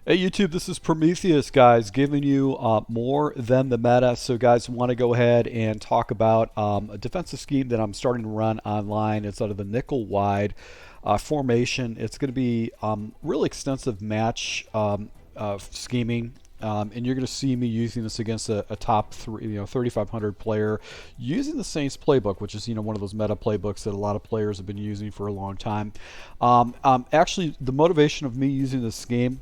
Hey YouTube, this is Prometheus, guys, giving you more than the meta. So, guys, want to go ahead and talk about a defensive scheme that I'm starting to run online. It's out of the nickel wide formation. It's going to be really extensive match scheming. And you're going to see me using this against a top three, 3,500 player, using the Saints playbook, which is one of those meta playbooks that a lot of players have been using for a long time. Actually, the motivation of me using this game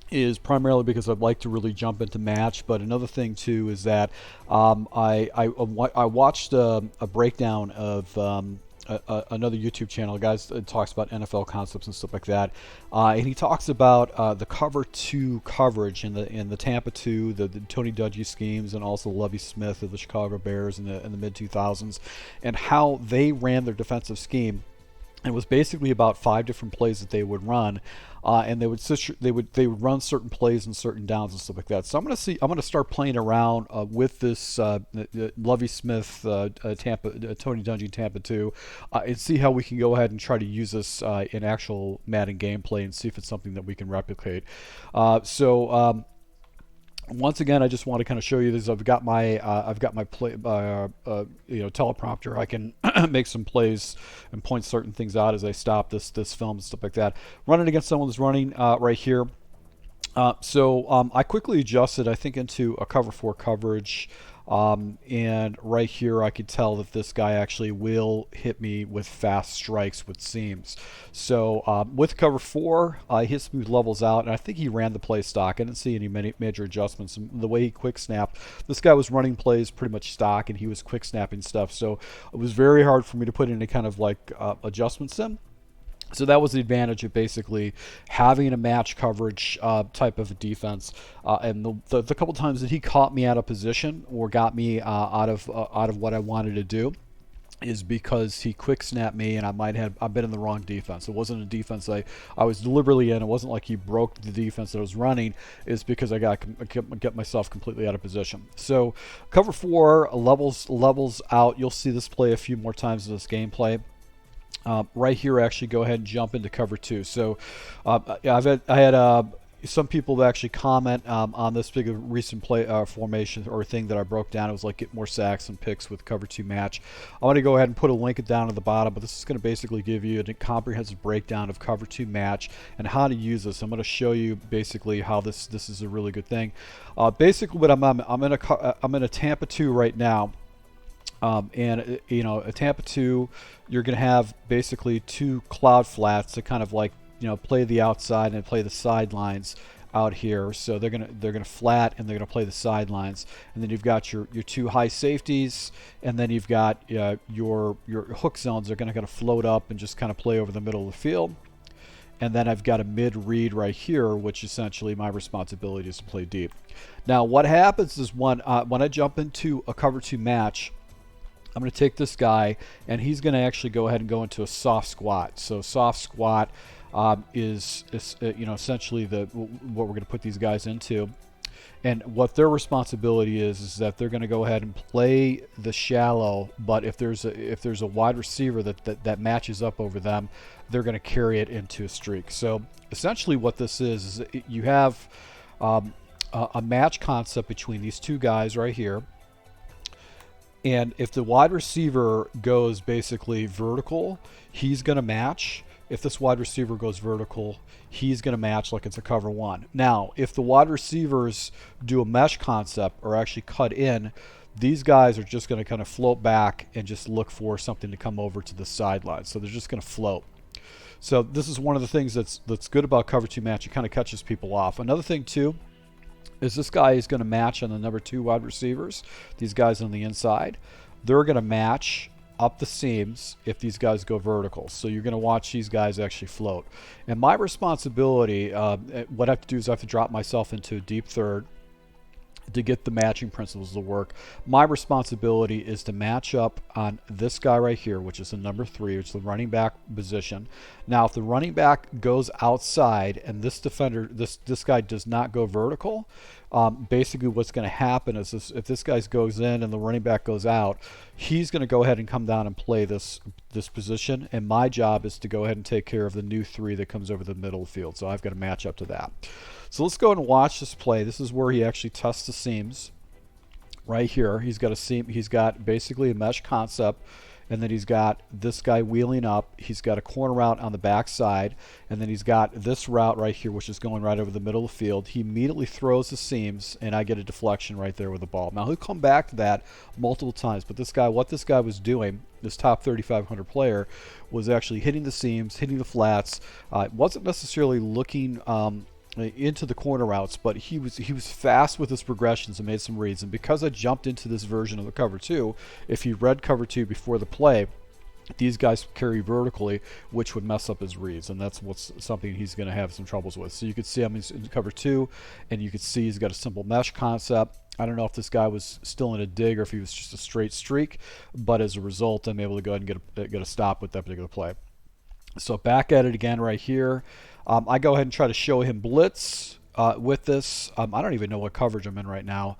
is primarily because I'd like to really jump into match. But another thing too is that I watched a breakdown of another YouTube channel, a guy that talks about NFL concepts and stuff like that, and he talks about the cover two coverage in the Tampa 2, the Tony Dungy schemes, and also Lovie Smith of the Chicago Bears in the mid 2000s, and how they ran their defensive scheme. It was basically about 5 different plays that they would run, and they would run certain plays and certain downs and stuff like that. So I'm gonna start playing around with this Lovie Smith Tony Dungy Tampa 2, and see how we can go ahead and try to use this in actual Madden gameplay and see if it's something that we can replicate. Once again, I just want to kind of show you this. I've got my play, teleprompter. I can make some plays and point certain things out as I stop this film and stuff like that. Running against someone that's running right here. I quickly adjusted, I think, into a cover 4 coverage. And right here I could tell that this guy actually will hit me with fast strikes with seams. So with cover 4, his smooth levels out, and I think he ran the play stock. I didn't see any major adjustments. And the way he quick snapped, this guy was running plays pretty much stock, and he was quick snapping stuff. So it was very hard for me to put any kind of like adjustments in. So that was the advantage of basically having a match coverage type of a defense. And the couple times that he caught me out of position or got me out of what I wanted to do is because he quick snapped me, and I've been in the wrong defense. It wasn't a defense I was deliberately in. It wasn't like he broke the defense that I was running. It's because I get myself completely out of position. So cover 4 levels out. You'll see this play a few more times in this gameplay. Right here, actually go ahead and jump into cover 2. So I had some people that actually comment on this big recent play formation or thing that I broke down. It was like get more sacks and picks with cover 2 match. I want to go ahead and put a link down at the bottom, but this is going to basically give you a comprehensive breakdown of cover 2 match and how to use this. I'm going to show you basically how this is a really good thing. Basically, what I'm in a Tampa 2 right now. And a Tampa 2, you're going to have basically 2 cloud flats to kind of like play the outside and play the sidelines out here. So they're gonna flat, and they're gonna play the sidelines, and then you've got your 2 high safeties, and then you've got your hook zones. They're gonna float up and just kind of play over the middle of the field. And then I've got a mid read right here, which essentially my responsibility is to play deep. Now what happens is when I jump into a cover 2 match, I'm going to take this guy, and he's going to actually go ahead and go into a soft squat. So soft squat is essentially what we're going to put these guys into. And what their responsibility is that they're going to go ahead and play the shallow, but if there's a wide receiver that matches up over them, they're going to carry it into a streak. So essentially what this is you have a match concept between these 2 guys right here. And if the wide receiver goes basically vertical, he's going to match. If this wide receiver goes vertical, he's going to match like it's a cover 1. Now, if the wide receivers do a mesh concept or actually cut in, these guys are just going to kind of float back and just look for something to come over to the sideline. So they're just going to float. So this is one of the things that's good about cover 2 match. It kind of catches people off. Another thing too is this guy is going to match on the number 2 wide receivers. These guys on the inside, they're going to match up the seams if these guys go vertical. So you're going to watch these guys actually float. And my responsibility, what I have to do is I have to drop myself into a deep third to get the matching principles to work. My responsibility is to match up on this guy right here, which is the number 3, which is the running back position. Now, if the running back goes outside and this defender, this guy does not go vertical, basically what's going to happen is if this guy goes in and the running back goes out, he's going to go ahead and come down and play this position, and my job is to go ahead and take care of the new 3 that comes over the middle of the field. So I've got to match up to that. So let's go ahead and watch this play. This is where he actually tests the seams. Right here, he's got a seam. He's got basically a mesh concept, and then he's got this guy wheeling up. He's got a corner route on the backside, and then he's got this route right here, which is going right over the middle of the field. He immediately throws the seams, and I get a deflection right there with the ball. Now he'll come back to that multiple times, but this guy, what this guy was doing, this top 3,500 player, was actually hitting the seams, hitting the flats. Wasn't necessarily looking into the corner routes, but he was fast with his progressions and made some reads. And because I jumped into this version of the cover 2, if he read cover 2 before the play, these guys carry vertically, which would mess up his reads, and that's something he's going to have some troubles with. So you could see him in cover 2, and you could see he's got a simple mesh concept. I don't know if this guy was still in a dig or if he was just a straight streak, but as a result, I'm able to go ahead and get a stop with that particular play. So back at it again right here. I go ahead and try to show him blitz with this. I don't even know what coverage I'm in right now.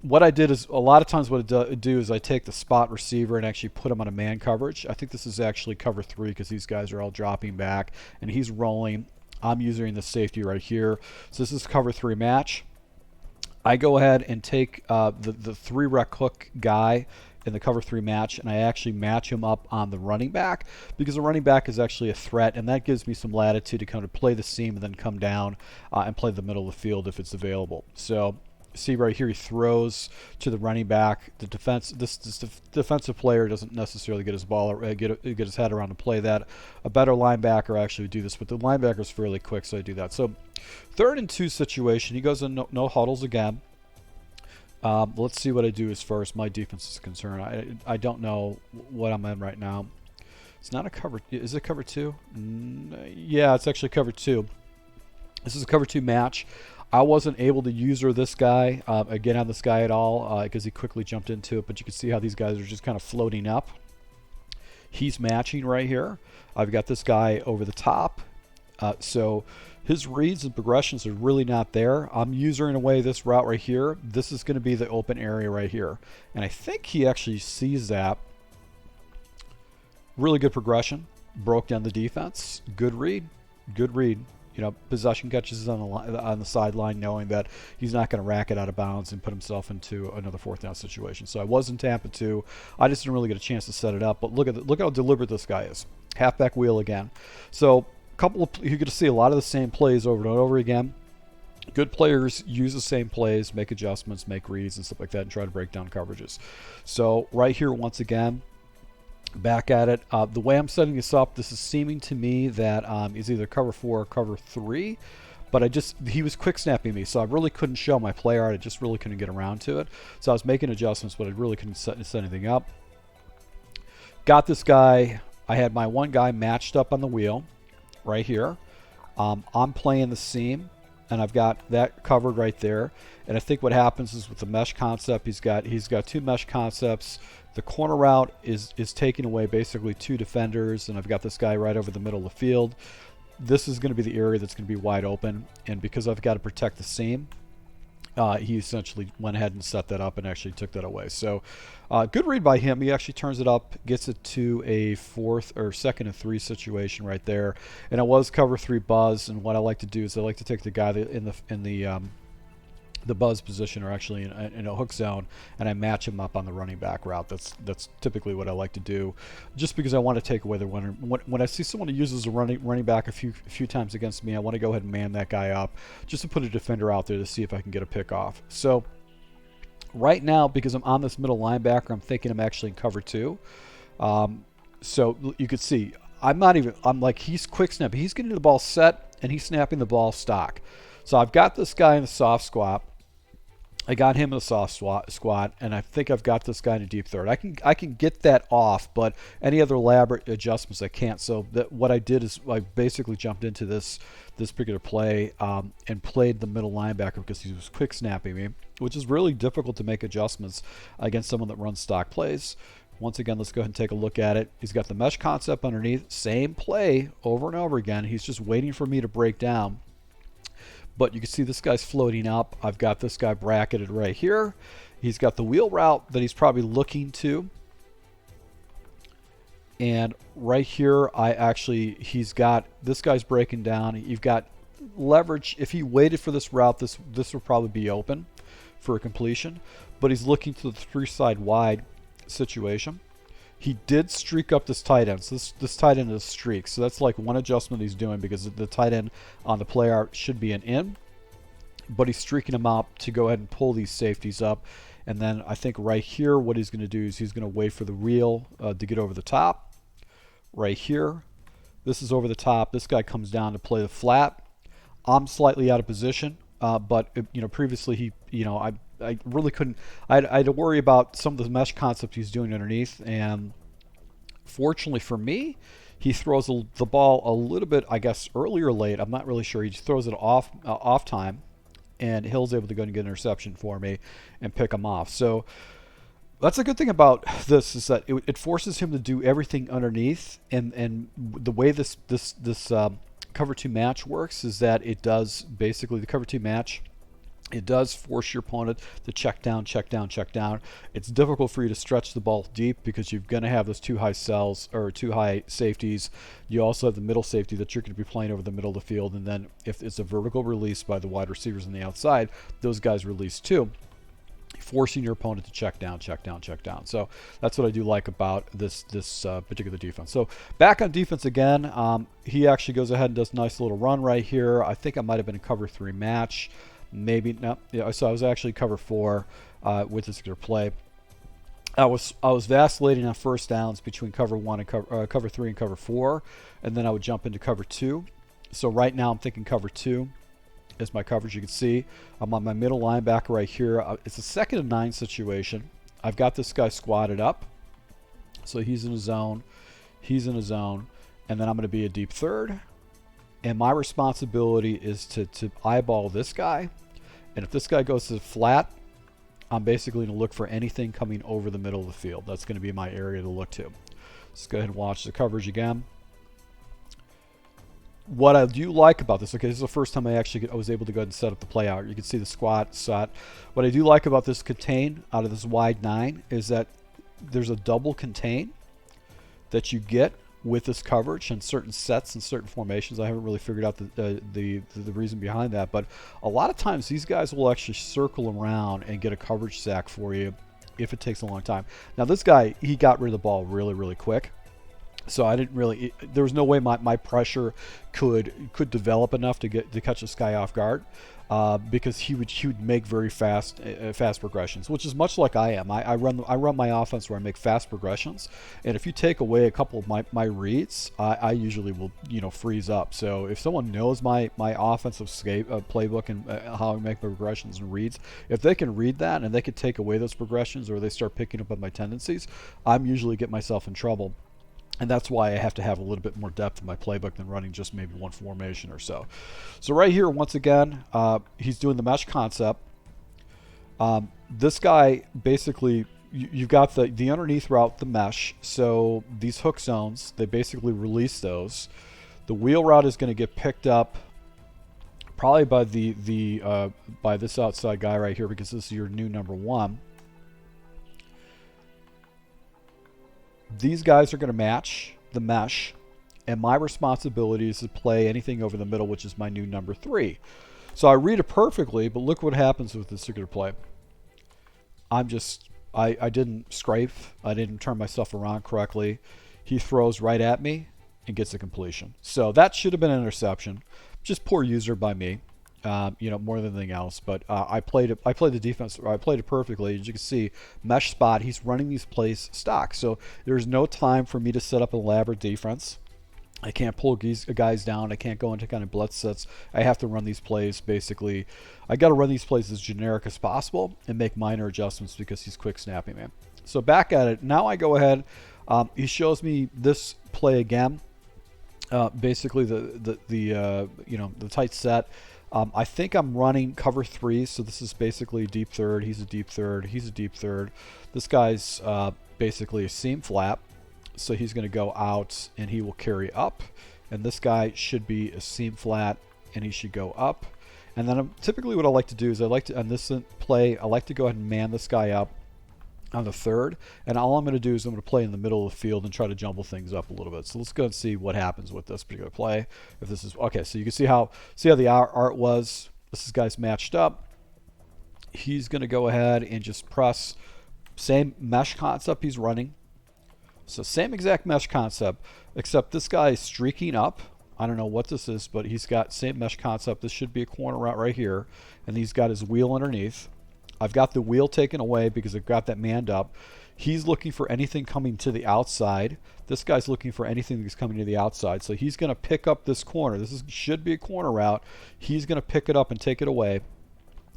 What I did is, a lot of times what I do is I take the spot receiver and actually put him on a man coverage. I think this is actually cover 3 because these guys are all dropping back and he's rolling. I'm using the safety right here. So this is cover 3 match. I go ahead and take the 3 rec hook guy in the cover 3 match, and I actually match him up on the running back because the running back is actually a threat, and that gives me some latitude to kind of play the seam and then come down and play the middle of the field if it's available. So see right here, he throws to the running back. The this defensive player doesn't necessarily get his ball, get his head around to play that. A better linebacker actually would do this, but the linebacker is fairly quick, so I do that. So 3rd and 2 situation, he goes in no huddles again. Let's see what I do as far as my defense is concerned. I don't know what I'm in right now. It's not a cover. Is it cover 2? Yeah, it's actually cover 2. This is a cover 2 match. I wasn't able to user this guy, again on this guy at all, because he quickly jumped into it. But you can see how these guys are just kind of floating up. He's matching right here. I've got this guy over the top. So his reads and progressions are really not there. I'm using away this route right here. This is going to be the open area right here. And I think he actually sees that. Really good progression. Broke down the defense. Good read. Good read. You know, possession catches on the sideline, knowing that he's not going to rack it out of bounds and put himself into another 4th down situation. So I was in Tampa 2. I just didn't really get a chance to set it up. But look how deliberate this guy is. Halfback wheel again. So you're going to see a lot of the same plays over and over again. Good players use the same plays, make adjustments, make reads and stuff like that, and try to break down coverages. So right here, once again, back at it. The way I'm setting this up, this is seeming to me that is either cover 4 or cover 3, but he was quick snapping me, so I really couldn't show my play art. I just really couldn't get around to it. So I was making adjustments, but I really couldn't set anything up. Got this guy. I had my one guy matched up on the wheel right here. I'm playing the seam, and I've got that covered right there. And I think what happens is with the mesh concept, he's got 2 mesh concepts. The corner route is taking away basically 2 defenders, and I've got this guy right over the middle of the field. This is going to be the area that's going to be wide open, and because I've got to protect the seam, he essentially went ahead and set that up and actually took that away. So good read by him. He actually turns it up, gets it to a 4th or 2nd and 3 situation right there. And it was cover 3 buzz, and what I like to do is I like to take the guy in the buzz position, or actually in a hook zone, and I match him up on the running back route. That's typically what I like to do, just because I want to take away the runner. When I see someone who uses a running back a few times against me, I want to go ahead and man that guy up just to put a defender out there to see if I can get a pick off. So right now, because I'm on this middle linebacker, I'm thinking I'm actually in cover 2. So you could see I'm like, he's quick snapping. He's getting the ball set and he's snapping the ball stock. So I've got this guy in the soft squat. I got him in the soft squat, and I think I've got this guy in a deep third. I can get that off, but any other elaborate adjustments I can't. So what I did is I basically jumped into this particular play and played the middle linebacker because he was quick snapping me, which is really difficult to make adjustments against someone that runs stock plays. Once again, let's go ahead and take a look at it. He's got the mesh concept underneath, same play over and over again. He's just waiting for me to break down. But you can see this guy's floating up. I've got this guy bracketed right here. He's got the wheel route that he's probably looking to. And right here, he's got, this guy's breaking down. You've got leverage, if he waited for this route, this would probably be open for a completion, but he's looking to the 3-side wide situation. He did streak up this tight end. So this tight end is streak. So that's like one adjustment he's doing, because the tight end on the play art should be an in, but he's streaking him up to go ahead and pull these safeties up. And then I think right here what he's going to do is he's going to wait for the reel to get over the top. Right here, this is over the top. This guy comes down to play the flat. I'm slightly out of position, but you know, previously he, you know, I really couldn't. I had to worry about some of the mesh concept he's doing underneath, and fortunately for me, he throws the ball a little bit, I guess, early or late. I'm not really sure. He just throws it off time, and Hill's able to go and get an interception for me and pick him off. So that's a good thing about this, is that it forces him to do everything underneath, and the way this cover 2 match works is that it does basically the cover 2 match. It does force your opponent to check down, check down, check down. It's difficult for you to stretch the ball deep because you're going to have those 2 high cells or 2 high safeties. You also have the middle safety that you're going to be playing over the middle of the field, and then if it's a vertical release by the wide receivers on the outside, those guys release too, forcing your opponent to check down, check down, check down. So that's what I do like about this particular defense. So back on defense again, he actually goes ahead and does a nice little run right here. I think I might have been a cover 3 match. Maybe no. Yeah, so I was actually cover 4 with this particular play. I was vacillating on first downs between cover 1 and cover 3 and cover 4, and then I would jump into cover 2. So right now I'm thinking cover 2 is my coverage. You can see I'm on my middle linebacker right here. It's a 2nd and 9 situation. I've got this guy squatted up, so he's in a zone. He's in a zone, and then I'm going to be a deep third. And my responsibility is to eyeball this guy. And if this guy goes to the flat, I'm basically going to look for anything coming over the middle of the field. That's going to be my area to look to. Let's go ahead and watch the coverage again. What I do like about this, okay, this is the first time I was able to go ahead and set up the play out. You can see the squat, set. What I do like about this contain out of this wide 9 is that there's a double contain that you get with this coverage and certain sets and certain formations. I haven't really figured out the reason behind that, but a lot of times these guys will actually circle around and get a coverage sack for you if it takes a long time. Now this guy, he got rid of the ball really, really quick. So I didn't really, there was no way my pressure could develop enough to catch this guy off guard, because he would make very fast progressions, which is much like I am. I run my offense where I make fast progressions, and if you take away a couple of my reads, I usually will freeze up. So if someone knows my offensive playbook and how I make my progressions and reads, if they can read that and they can take away those progressions, or they start picking up on my tendencies, I'm usually get myself in trouble. And that's why I have to have a little bit more depth in my playbook than running just maybe one formation or so. So right here, once again, he's doing the mesh concept. This guy, basically, you've got the underneath route, the mesh. So these hook zones, they basically release those. The wheel route is going to get picked up probably by by this outside guy right here, because this is your new number 1. These guys are going to match the mesh, and my responsibility is to play anything over the middle, which is my new number 3. So I read it perfectly, but look what happens with this particular play. I didn't scrape. I didn't turn myself around correctly. He throws right at me and gets a completion. So that should have been an interception. Just poor user by me. More than anything else, but I played the defense. I played it perfectly. As you can see, mesh spot. He's running these plays stock, so there's no time for me to set up an elaborate defense. I can't pull guys down. I can't go into kind of blitz sets. I have to run these plays basically. I got to run these plays as generic as possible and make minor adjustments because he's quick snapping, man. So back at it now. I go ahead. He shows me this play again. Basically the tight set. I think I'm running cover 3, so this is basically deep third. He's a deep third. He's a deep third. This guy's basically a seam flap, so he's going to go out and he will carry up. And this guy should be a seam flat, and he should go up. And then typically what I like to do is on this play, I like to go ahead and man this guy up on the third, and all I'm going to do is I'm going to play in the middle of the field and try to jumble things up a little bit. So let's go and see what happens with this particular play. If this is okay, so you can see how the art was. This guy's matched up. He's going to go ahead and just press same mesh concept he's running. So same exact mesh concept, except this guy is streaking up. I don't know what this is, but he's got same mesh concept. This should be a corner route right here, and he's got his wheel underneath. I've got the wheel taken away because I've got that manned up. He's looking for anything coming to the outside. This guy's looking for anything that's coming to the outside. So he's going to pick up this corner. Should be a corner route. He's going to pick it up and take it away.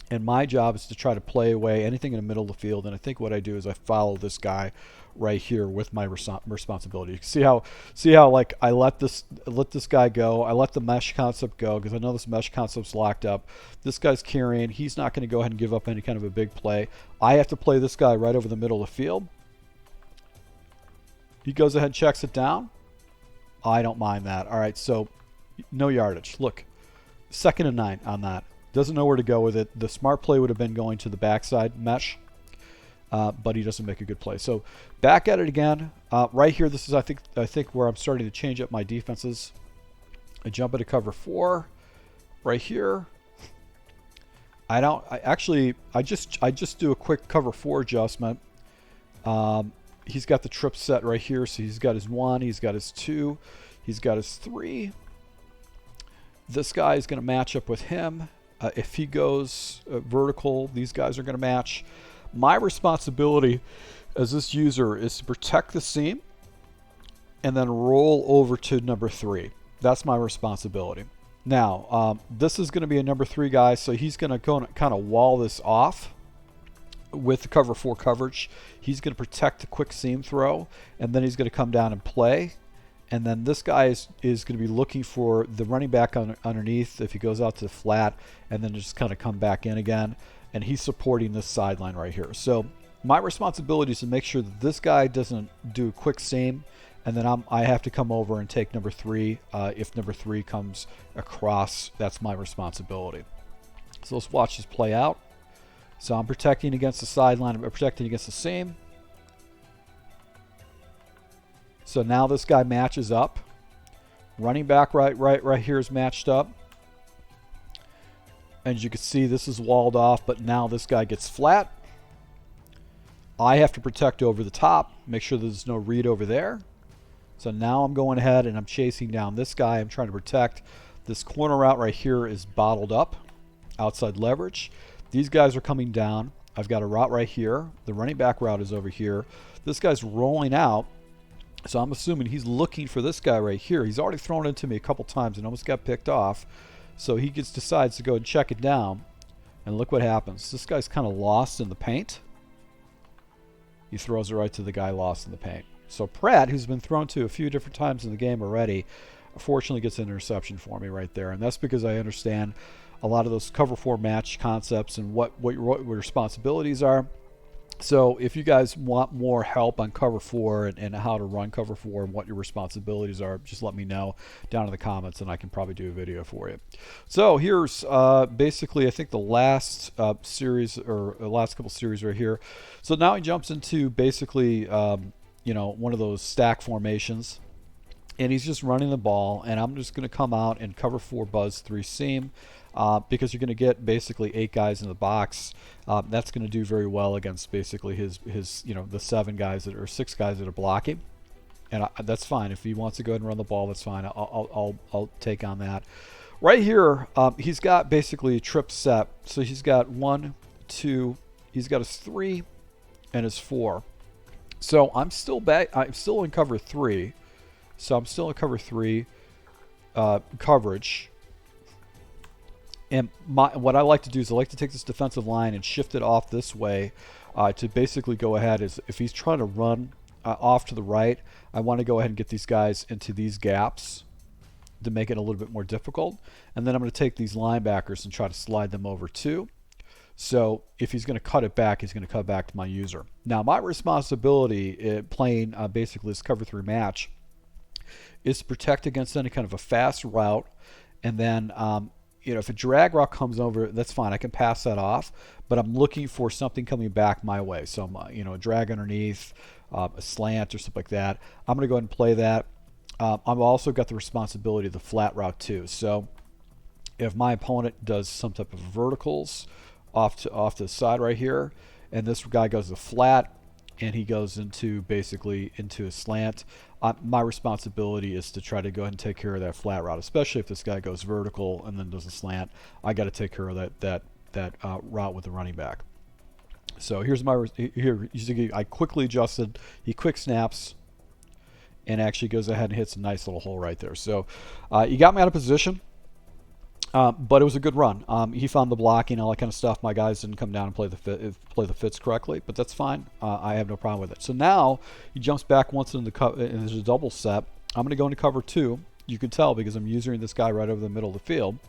And my job is to try to play away anything in the middle of the field. And I think what I do is I follow this guy right here with my responsibility. You can see how like I let this guy go. I let the mesh concept go because I know this mesh concept's locked up. This guy's carrying. He's not going to go ahead and give up any kind of a big play. I have to play this guy right over the middle of the field. He goes ahead and checks it down. I don't mind that. All right, so no yardage. Look, 2nd and 9 on that. Doesn't know where to go with it. The smart play would have been going to the backside mesh, but he doesn't make a good play. So back at it again. Right here, this is I think where I'm starting to change up my defenses. I jump into cover 4 right here. I just do a quick cover 4 adjustment. He's got the trip set right here, so he's got his 1, he's got his 2, he's got his 3. This guy is going to match up with him. If he goes vertical, these guys are going to match. My responsibility as this user is to protect the seam and then roll over to number 3. That's my responsibility. Now, this is going to be a number 3 guy, so he's going to go and kind of wall this off with the cover 4 coverage. He's going to protect the quick seam throw, and then he's going to come down and play. And then this guy is going to be looking for the running back underneath if he goes out to the flat, and then just kind of come back in again. And he's supporting this sideline right here. So my responsibility is to make sure that this guy doesn't do a quick seam, and then I have to come over and take number 3. If number 3 comes across, that's my responsibility. So let's watch this play out. So I'm protecting against the sideline. I'm protecting against the seam. So now this guy matches up. Running back right here is matched up. And as you can see, this is walled off, but now this guy gets flat. I have to protect over the top, make sure there's no read over there. So now I'm going ahead and I'm chasing down this guy. I'm trying to protect. This corner route right here is bottled up. Outside leverage. These guys are coming down. I've got a route right here. The running back route is over here. This guy's rolling out. So I'm assuming he's looking for this guy right here. He's already thrown it into me a couple times and almost got picked off. So he decides to go and check it down. And look what happens. This guy's kind of lost in the paint. He throws it right to the guy lost in the paint. So Pratt, who's been thrown to a few different times in the game already, fortunately gets an interception for me right there. And that's because I understand a lot of those cover 4 match concepts and what your responsibilities are. So if you guys want more help on cover 4 and how to run cover 4 and what your responsibilities are, just let me know down in the comments and I can probably do a video for you. So here's basically I think the last series or last couple series right here. So now he jumps into basically one of those stack formations, and he's just running the ball, and I'm just going to come out and cover 4 buzz 3 seam. Because you're going to get basically 8 guys in the box. That's going to do very well against basically his the 7 guys that or 6 guys that are blocking, and that's fine. If he wants to go ahead and run the ball, that's fine. I'll take on that. Right here, he's got basically a trip set. So he's got 1, 2. He's got his 3 and his 4. So I'm still back. I'm still in cover 3. So I'm still in cover 3 coverage. And what I like to do is I like to take this defensive line and shift it off this way to basically go ahead. If he's trying to run off to the right, I want to go ahead and get these guys into these gaps to make it a little bit more difficult. And then I'm going to take these linebackers and try to slide them over too. So if he's going to cut it back, he's going to cut back to my user. Now my responsibility playing basically this cover 3 match is to protect against any kind of a fast route, and then you know, if a drag route comes over, that's fine. I can pass that off, but I'm looking for something coming back my way. So, you know, a drag underneath, a slant or something like that. I'm going to go ahead and play that. I've also got the responsibility of the flat route too. So if my opponent does some type of verticals off to the side right here, and this guy goes to flat, and he goes into basically into a slant, my responsibility is to try to go ahead and take care of that flat route, especially if this guy goes vertical and then does a slant. I got to take care of that route with the running back. So here's my here. You see, I quickly adjusted. He quick snaps and actually goes ahead and hits a nice little hole right there. So he got me out of position. But it was a good run. He found the blocking, all that kind of stuff. My guys didn't come down and play the fits correctly, but that's fine. I have no problem with it. So now he jumps back once in and there's a double set. I'm going to go into cover 2. You can tell because I'm using this guy right over the middle of the field.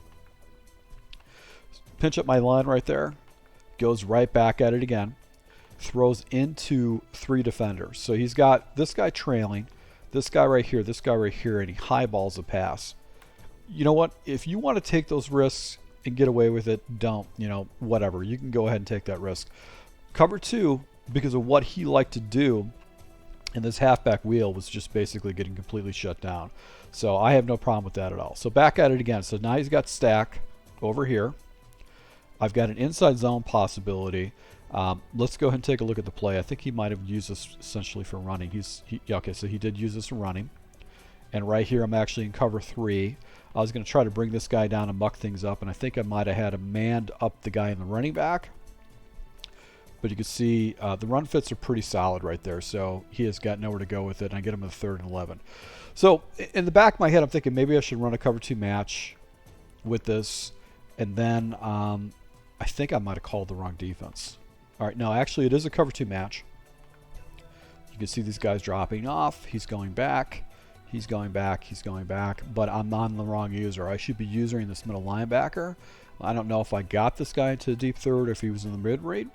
Pinch up my line right there. Goes right back at it again. Throws into 3 defenders. So he's got this guy trailing, this guy right here, and he highballs a pass. You know what? If you want to take those risks and get away with it, don't. You know, whatever. You can go ahead and take that risk. Cover 2, because of what he liked to do in this halfback wheel, was just basically getting completely shut down. So I have no problem with that at all. So back at it again. So now he's got stack over here. I've got an inside zone possibility. Let's go ahead and take a look at the play. I think he might have used this essentially for running. Okay, so he did use this for running. And right here, I'm actually in cover 3. I was going to try to bring this guy down and muck things up, and I think I might have had him manned up the guy in the running back. But you can see the run fits are pretty solid right there, so he has got nowhere to go with it, and I get him in the 3rd and 11. So in the back of my head, I'm thinking maybe I should run a cover 2 match with this, and then I think I might have called the wrong defense. All right, no, actually it is a cover 2 match. You can see these guys dropping off. He's going back. He's going back, but I'm on the wrong user. I should be using this middle linebacker. I don't know if I got this guy into the deep 3rd or if he was in the mid-read.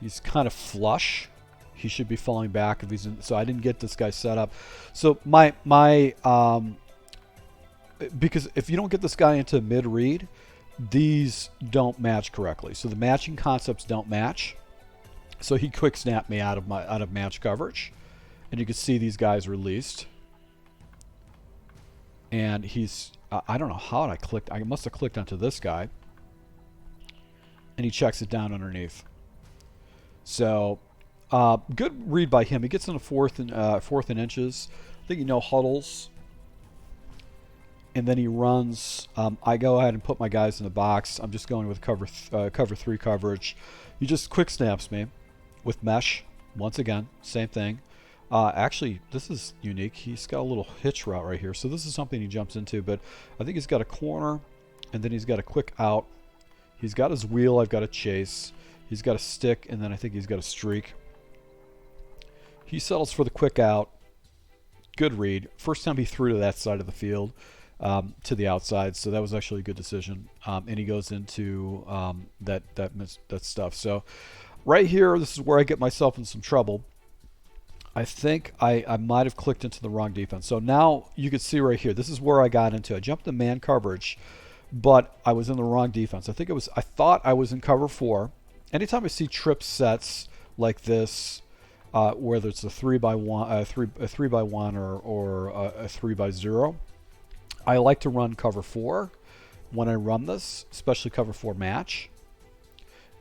He's kind of flush. He should be falling back if he's in. So I didn't get this guy set up. So because if you don't get this guy into mid-read, these don't match correctly. So the matching concepts don't match. So he quick snapped me out of match coverage. And you can see these guys released. And he's, I don't know how I clicked. I must have clicked onto this guy. And he checks it down underneath. So, good read by him. He gets in the 4th and inches. I think he huddles. And then he runs. I go ahead and put my guys in the box. I'm just going with cover 3 coverage. He just quick snaps me with mesh. Once again, same thing. Actually, this is unique. He's got a little hitch route right here. So this is something he jumps into, but I think he's got a corner, and then he's got a quick out. He's got his wheel. I've got a chase. He's got a stick, and then I think he's got a streak. He settles for the quick out. Good read. First time he threw to that side of the field, to the outside, so that was actually a good decision. And he goes into that stuff. So right here, this is where I get myself in some trouble. I think I might have clicked into the wrong defense. So now you can see right here, this is where I got into. I jumped to man coverage, but I was in the wrong defense. I thought I was in cover 4. Anytime I see trip sets like this, whether it's a 3x1, a 3x1 or a 3x0, I like to run cover 4 when I run this, especially cover 4 match.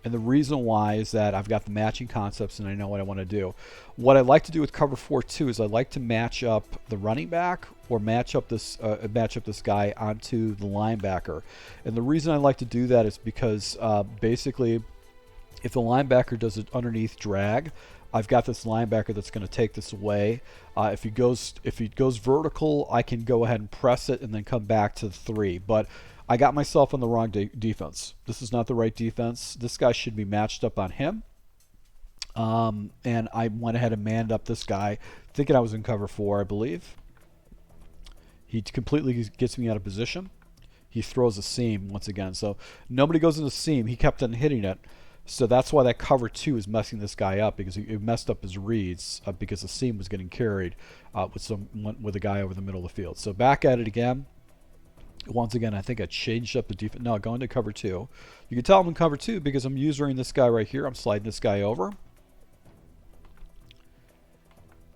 And the reason why is that I've got the matching concepts and I know what I want to do. What I like to do with cover 4 too is I like to match up the running back or match up this guy onto the linebacker. And the reason I like to do that is because basically, if the linebacker does an underneath drag, I've got this linebacker that's going to take this away. If he goes vertical, I can go ahead and press it and then come back to the 3. But I got myself on the wrong defense. This is not the right defense. This guy should be matched up on him. And I went ahead and manned up this guy, thinking I was in cover 4, I believe. He completely gets me out of position. He throws a seam once again. So nobody goes in the seam. He kept on hitting it. So that's why that cover 2 is messing this guy up, because it messed up his reads because the seam was getting carried with a guy over the middle of the field. So back at it again. Once again, I think I changed up the defense. No, going to cover 2. You can tell I'm in cover 2 because I'm using this guy right here. I'm sliding this guy over.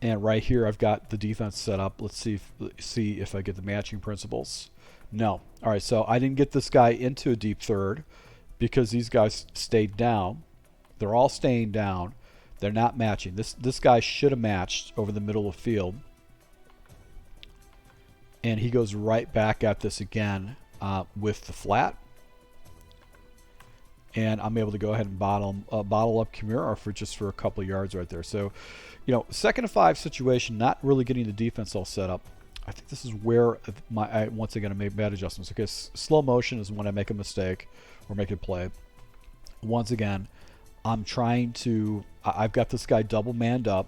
And right here, I've got the defense set up. Let's see if I get the matching principles. No. All right, so I didn't get this guy into a deep third because these guys stayed down. They're all staying down. They're not matching. This guy should have matched over the middle of the field. And he goes right back at this again with the flat. And I'm able to go ahead and bottle up Kimura for a couple of yards right there. So, you know, 2nd and 5 situation, not really getting the defense all set up. I think this is where once again I made bad adjustments. Because slow motion is when I make a mistake or make a play. Once again, I'm trying to. I've got this guy double manned up.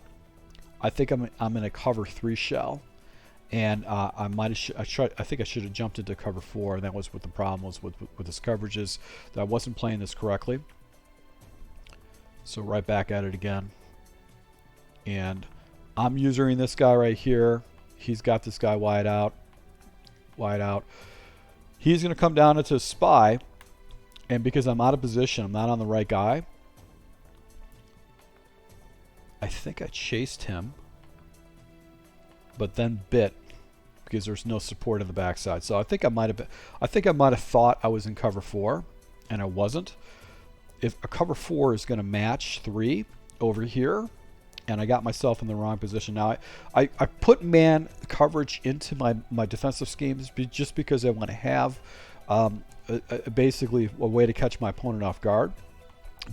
I think I'm in a cover 3 shell. And I think I should have jumped into cover 4, and that was what the problem was with his coverages, that I wasn't playing this correctly. So right back at it again. And I'm using this guy right here. He's got this guy wide out. He's going to come down into spy, and because I'm out of position, I'm not on the right guy. I think I chased him, but then bit because there's no support in the backside. So I think I might have thought I was in cover 4, and I wasn't. If a cover 4 is going to match 3 over here, and I got myself in the wrong position. Now I put man coverage into my defensive schemes just because I want to have basically a way to catch my opponent off guard.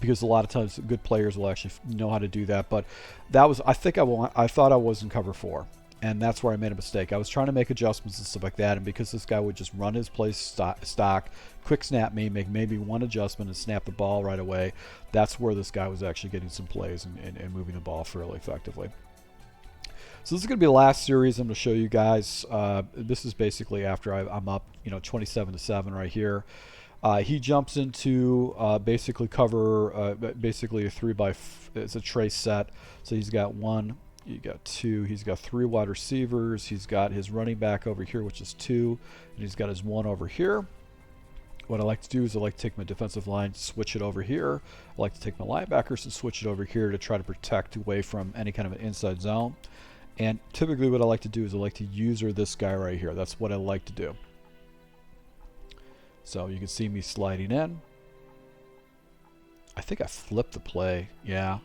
Because a lot of times good players will actually know how to do that. But that was, I thought I was in cover 4. And that's where I made a mistake. I was trying to make adjustments and stuff like that, and because this guy would just run his play stock, quick snap me, make maybe one adjustment and snap the ball right away, that's where this guy was actually getting some plays and moving the ball fairly effectively. So this is going to be the last series I'm going to show you guys. This is basically after I'm up, 27-7 right here. He jumps into basically cover, basically a 3x. It's a trace set. So he's got 1. You got 2. He's got 3 wide receivers. He's got his running back over here, which is 2, and he's got his 1 over here. What I like to do is I like to take my defensive line, switch it over here. I like to take my linebackers and switch it over here to try to protect away from any kind of an inside zone. And typically what I like to do is I like to user this guy right here. That's what I like to do. So you can see me sliding in. I think I flipped the play. Yeah.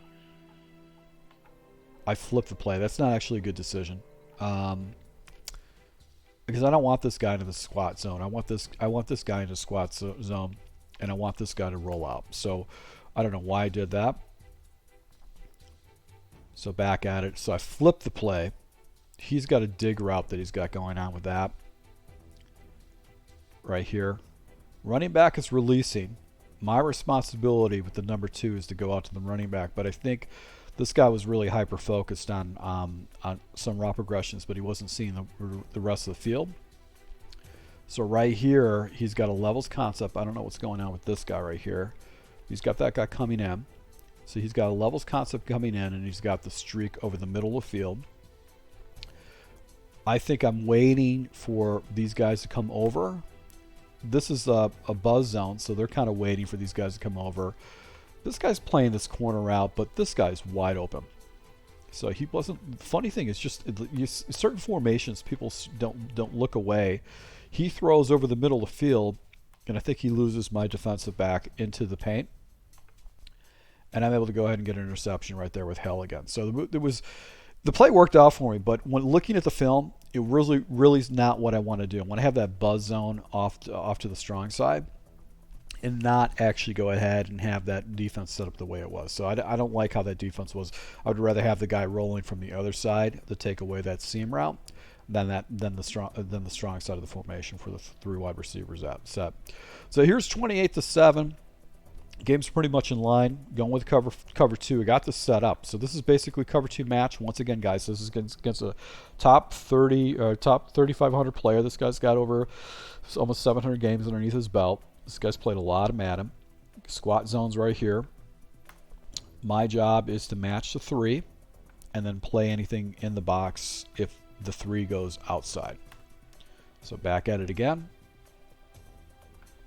I flipped the play. That's not actually a good decision. Because I don't want this guy into the squat zone. I want this guy in the squat zone, and I want this guy to roll out. So I don't know why I did that. So back at it. So I flipped the play. He's got a dig route that he's got going on with that. Right here. Running back is releasing. My responsibility with the number 2 is to go out to the running back, but I think this guy was really hyper-focused on some route progressions, but he wasn't seeing the rest of the field. So right here, he's got a levels concept. I don't know what's going on with this guy right here. He's got that guy coming in. So he's got a levels concept coming in, and he's got the streak over the middle of the field. I think I'm waiting for these guys to come over. This is a buzz zone, so they're kind of waiting for these guys to come over. This guy's playing this corner route, but this guy's wide open. So he wasn't. The funny thing is, just certain formations, people don't look away. He throws over the middle of the field, and I think he loses my defensive back into the paint. And I'm able to go ahead and get an interception right there with Hell again. So the play worked out for me, but when looking at the film, it really is not what I want to do. I want to have that buzz zone off to the strong side, and not actually go ahead and have that defense set up the way it was. So I don't like how that defense was. I would rather have the guy rolling from the other side to take away that seam route than the strong side of the formation for the 3 wide receivers set. So here's 28-7. Game's pretty much in line. Going with cover 2. I got this set up. So this is basically cover 2 match. Once again, guys, this is against a top 3,500 player. This guy's got over almost 700 games underneath his belt. This guy's played a lot of Madden. Squat zones right here. My job is to match the 3 and then play anything in the box if the 3 goes outside. So back at it again.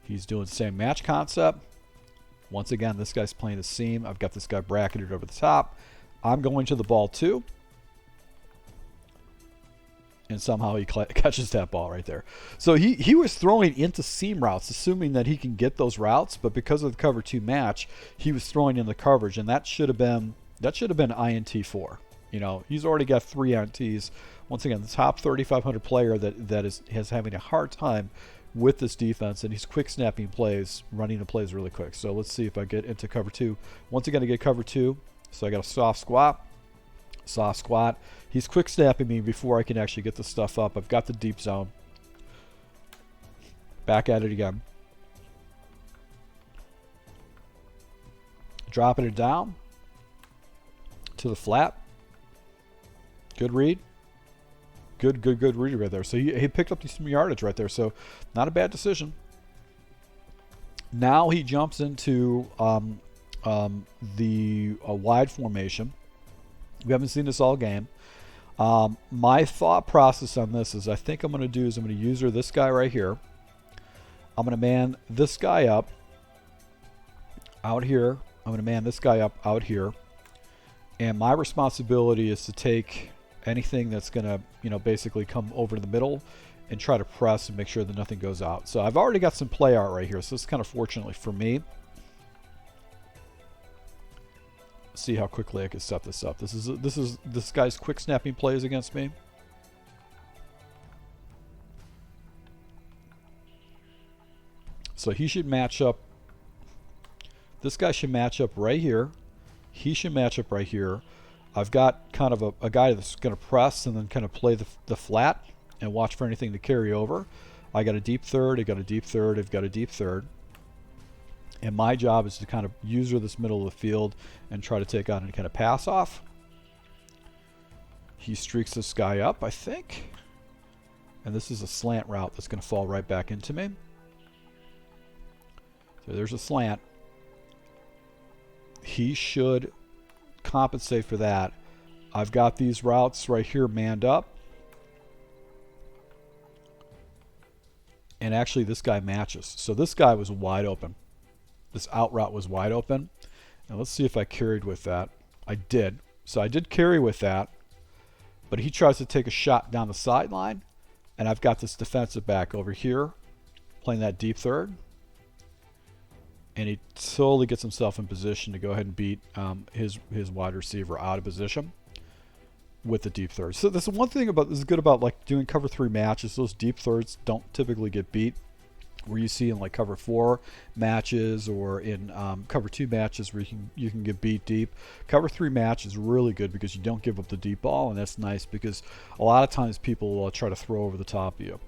He's doing the same match concept. Once again, this guy's playing the seam. I've got this guy bracketed over the top. I'm going to the ball too. And somehow he catches that ball right there. So he was throwing into seam routes, assuming that he can get those routes, but because of the cover 2 match, he was throwing in the coverage, and that should have been INT 4. You know, he's already got 3 INTs. Once again, the top 3,500 player that is having a hard time with this defense, and he's quick snapping plays, running the plays really quick. So let's see if I get into cover 2. Once again, I get cover 2, so I got a soft squat. He's quick snapping me before I can actually get the stuff up. I've got the deep zone. Back at it again. Dropping it down to the flat. Good read. Good read right there. So he picked up some yardage right there. So not a bad decision. Now he jumps into the wide formation. We haven't seen this all game. My thought process on this is I think I'm going to do is I'm going to user this guy right here. I'm going to man this guy up out here. I'm going to man this guy up out here. And my responsibility is to take anything that's going to, you know, basically come over to the middle and try to press and make sure that nothing goes out. So I've already got some play art right here. So this is kind of fortunately for me. See how quickly I can set this up. This guy's quick snapping plays against me. So he should match up. This guy should match up right here. He should match up right here. I've got kind of a guy that's going to press and then kind of play the flat and watch for anything to carry over. I got a deep third. I got a deep third. I've got a deep third. And my job is to kind of user this middle of the field and try to take on any kind of pass off. He streaks this guy up, I think. And this is a slant route that's going to fall right back into me. So there's a slant. He should compensate for that. I've got these routes right here manned up. And actually this guy matches. So this guy was wide open. This out route was wide open. And let's see if I carried with that. I did. So I did carry with that. But he tries to take a shot down the sideline. And I've got this defensive back over here playing that deep third. And he totally gets himself in position to go ahead and beat his wide receiver out of position with the deep third. So this is one thing about this is good about like doing cover 3 matches. Those deep thirds don't typically get beat. Where you see in like cover 4 matches or in cover 2 matches where you can get beat deep. Cover 3 match is really good because you don't give up the deep ball, and that's nice because a lot of times people will try to throw over the top of you.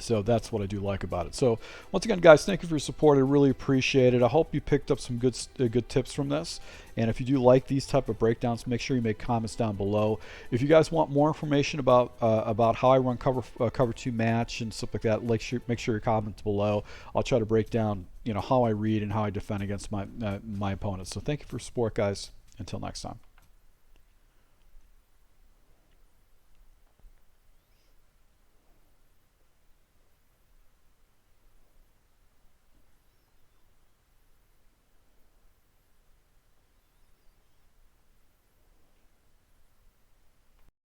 So that's what I do like about it. So once again, guys, thank you for your support. I really appreciate it. I hope you picked up some good tips from this. And if you do like these type of breakdowns, make sure you make comments down below. If you guys want more information about how I run cover 2 match and stuff like that, make sure you comment below. I'll try to break down, you know, how I read and how I defend against my opponents. So thank you for your support, guys. Until next time.